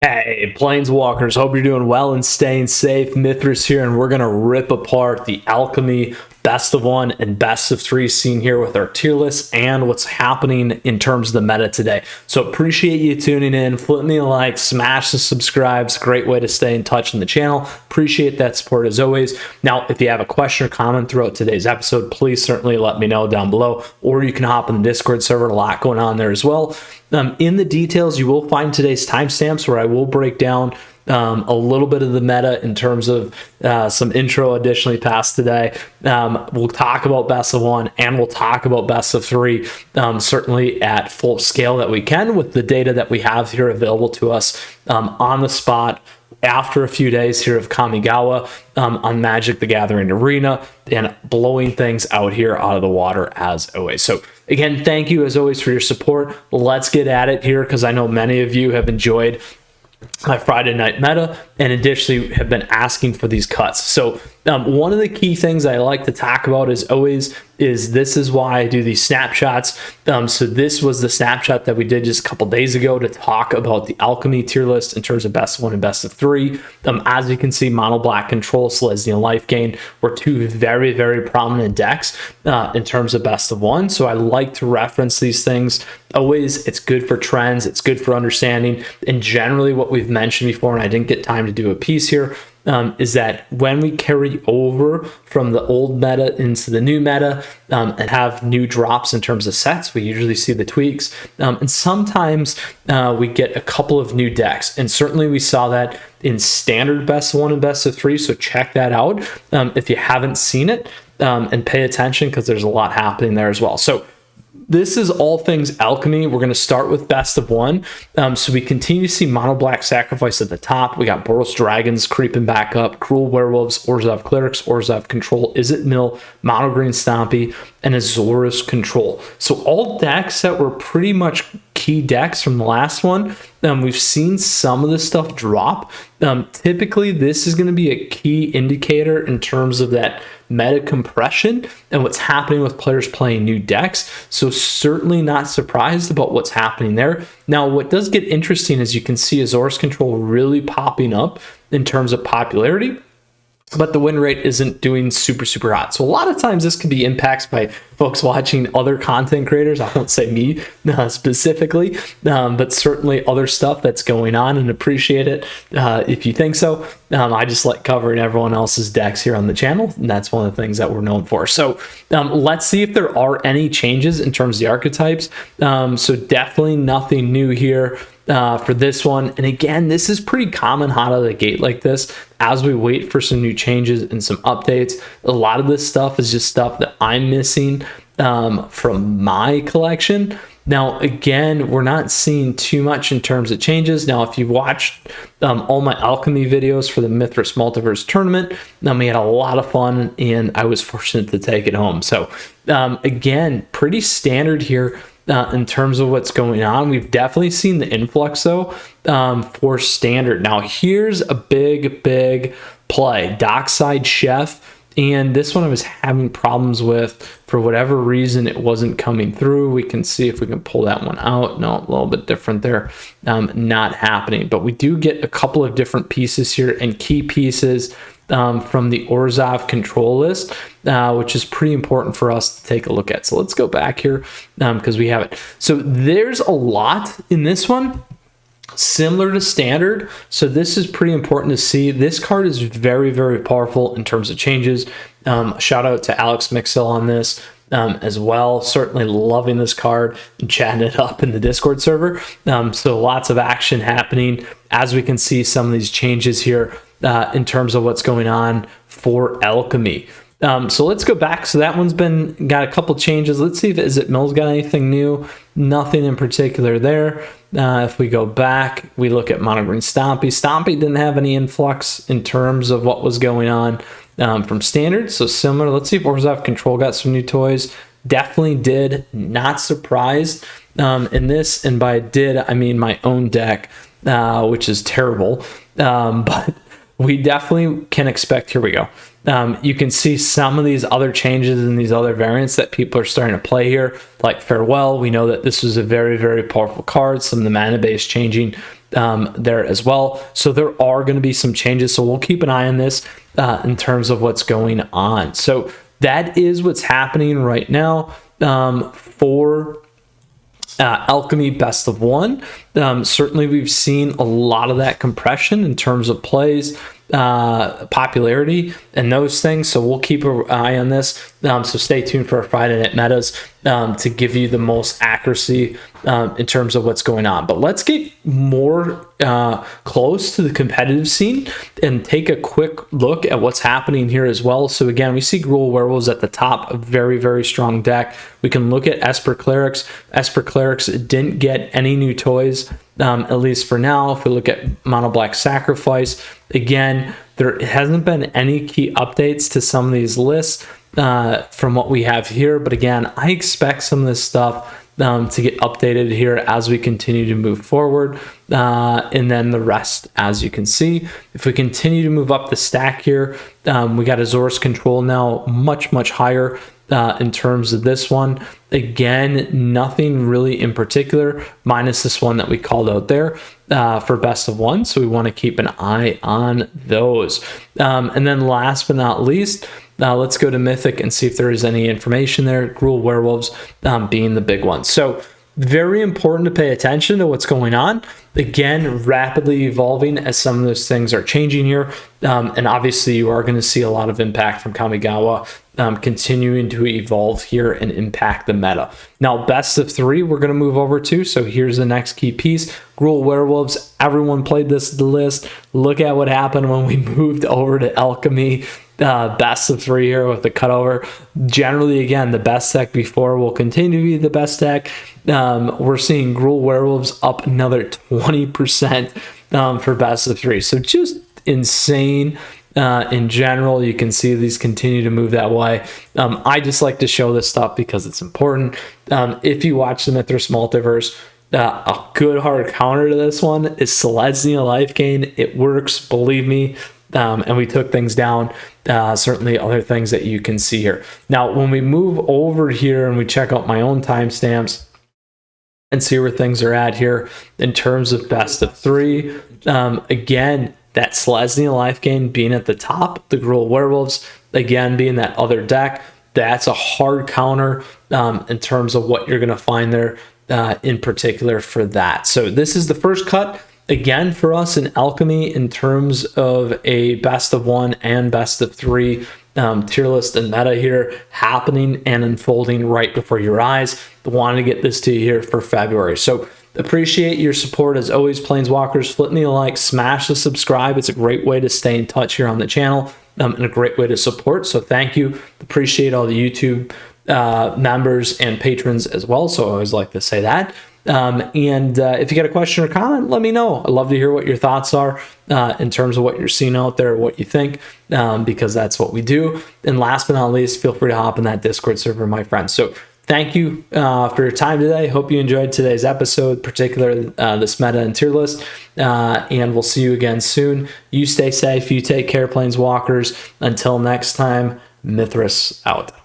Hey, Planeswalkers, hope you're doing well and staying safe. Mythras here, and we're going to rip apart the Alchemy best of one and best of three scene here with our tier list and what's happening in terms of the meta today. So appreciate you tuning in. Flip me a like, smash the subscribes. Great way to stay in touch in the channel. Appreciate that support as always. Now, if you have a question or comment throughout today's episode, please certainly let me know down below, or you can hop in the Discord server. A lot going on there as well. In the details, you will find today's timestamps where I will break down a little bit of the meta in terms of some intro additionally passed today. We'll talk about best of one and we'll talk about best of three, certainly at full scale that we can with the data that we have here available to us on the spot after a few days here of Kamigawa on Magic the Gathering Arena, and blowing things out here out of the water as always. So again, thank you as always for your support. Let's get at it here, because I know many of you have enjoyed my Friday night meta and additionally have been asking for these cuts. So one of the key things I like to talk about as always is this is why I do these snapshots. So this was the snapshot that we did just a couple days ago to talk about the Alchemy tier list in terms of best of one and best of three. As you can see, mono black control, Selesnya life gain were two very, very prominent decks in terms of best of one. So I like to reference these things always. It's good for trends, it's good for understanding, and generally what we've mentioned before, and I didn't get time to do a piece here, is that when we carry over from the old meta into the new meta and have new drops in terms of sets, we usually see the tweaks, and sometimes we get a couple of new decks, and certainly we saw that in standard best of one and best of three. So check that out if you haven't seen it, and pay attention, because there's a lot happening there as well. So this is all things Alchemy. We're going to start with best of one. So we continue to see mono black sacrifice at the top. We got Boros Dragons creeping back up, Cruel Werewolves, Orzhov Clerics, Orzhov Control, Izzet Mill, Mono Green Stompy, and Azorus Control. So all decks that were pretty much key decks from the last one. We've seen some of this stuff drop. Typically, this is going to be a key indicator in terms of that meta compression and what's happening with players playing new decks. So certainly not surprised about what's happening there. Now, what does get interesting is you can see Azorus Control really popping up in terms of popularity, but the win rate isn't doing super hot. So a lot of times this can be impacts by folks watching other content creators. I won't say me specifically, but certainly other stuff that's going on, and appreciate it if you think so. I just like covering everyone else's decks here on the channel, and that's one of the things that we're known for. So let's see if there are any changes in terms of the archetypes. So definitely nothing new here for this one. And again, this is pretty common hot out of the gate like this. As we wait for some new changes and some updates, a lot of this stuff is just stuff that I'm missing from my collection. Now, again, we're not seeing too much in terms of changes. Now, if you've watched all my Alchemy videos for the Mythras Multiverse tournament, we had a lot of fun, and I was fortunate to take it home. So, again, pretty standard here in terms of what's going on. We've definitely seen the influx, though, for standard. Now, here's a big play. Dockside Chef. And this one I was having problems with. For whatever reason, it wasn't coming through. We can see if we can pull that one out. No, a little bit different there. Not happening. But we do get a couple of different pieces here, and key pieces from the Orzhov control list, which is pretty important for us to take a look at. So let's go back here because we have it. So there's a lot in this one, similar to standard. So this is pretty important to see. This card is very powerful in terms of changes. Shout out to Alex Mixel on this as well. Certainly loving this card and chatting it up in the Discord server. So lots of action happening as we can see some of these changes here in terms of what's going on for Alchemy. So let's go back. So that one's got a couple changes. Let's see if Izzet Mill's got anything new. Nothing in particular there. If we go back, we look at Mono Green Stompy. Stompy didn't have any influx in terms of what was going on from standard. So similar. Let's see if Orzhov Control got some new toys. Definitely did. Not surprised in this. And by did, I mean my own deck, which is terrible. But we definitely can expect, here we go. You can see some of these other changes and these other variants that people are starting to play here, like Farewell. We know that this was a very powerful card. Some of the mana base changing there as well. So there are going to be some changes. So we'll keep an eye on this in terms of what's going on. So that is what's happening right now for Alchemy Best of 1. Certainly we've seen a lot of that compression in terms of plays, popularity, and those things. So we'll keep an eye on this. So stay tuned for our Friday Night Metas to give you the most accuracy in terms of what's going on. But let's get more close to the competitive scene and take a quick look at what's happening here as well. So again, we see Gruul Werewolves at the top, a very, very strong deck. We can look at Esper Clerics. Esper Clerics didn't get any new toys, at least for now. If we look at Mono Black Sacrifice, again, there hasn't been any key updates to some of these lists from what we have here. But again, I expect some of this stuff to get updated here as we continue to move forward, and then the rest, as you can see, if we continue to move up the stack here, we got Azor's Control now much higher in terms of this one. Again, nothing really in particular, minus this one that we called out there for Best of 1, so we want to keep an eye on those. And then last but not least, let's go to Mythic and see if there is any information there. Gruul Werewolves being the big one. So very important to pay attention to what's going on. Again, rapidly evolving as some of those things are changing here. And obviously you are going to see a lot of impact from Kamigawa continuing to evolve here and impact the meta. Now, Best of 3, we're going to move over to. So here's the next key piece. Gruul Werewolves, everyone played this list. Look at what happened when we moved over to Alchemy. Best of 3 here with the cutover. Generally, again, the best deck before will continue to be the best deck. We're seeing Gruul Werewolves up another 20% for Best of 3. So just insane. In general, you can see these continue to move that way. I just like to show this stuff because it's important. If you watch the Mythras Multiverse, a good hard counter to this one is Selesnya Life Gain. It works, believe me. And we took things down, certainly other things that you can see here. Now, when we move over here and we check out my own timestamps and see where things are at here in terms of Best of 3, again, that Selesnya Life Gain being at the top, the Gruul Werewolves, again, being that other deck, that's a hard counter in terms of what you're going to find there in particular for that. So this is the first cut. Again, for us in Alchemy, in terms of a Best of 1 and Best of 3 tier list and meta here happening and unfolding right before your eyes. I wanted to get this to you here for February. So appreciate your support as always, Planeswalkers. Flip me a like, smash the subscribe. It's a great way to stay in touch here on the channel and a great way to support. So thank you. Appreciate all the YouTube members and patrons as well. So I always like to say that. If you got a question or comment, let me know. I'd love to hear what your thoughts are in terms of what you're seeing out there, what you think, because that's what we do. And last but not least, feel free to hop in that Discord server, my friends. So thank you for your time today. Hope you enjoyed today's episode, particularly this meta and tier list. And we'll see you again soon. You stay safe. You take care, Planeswalkers. Until next time, Mythras out.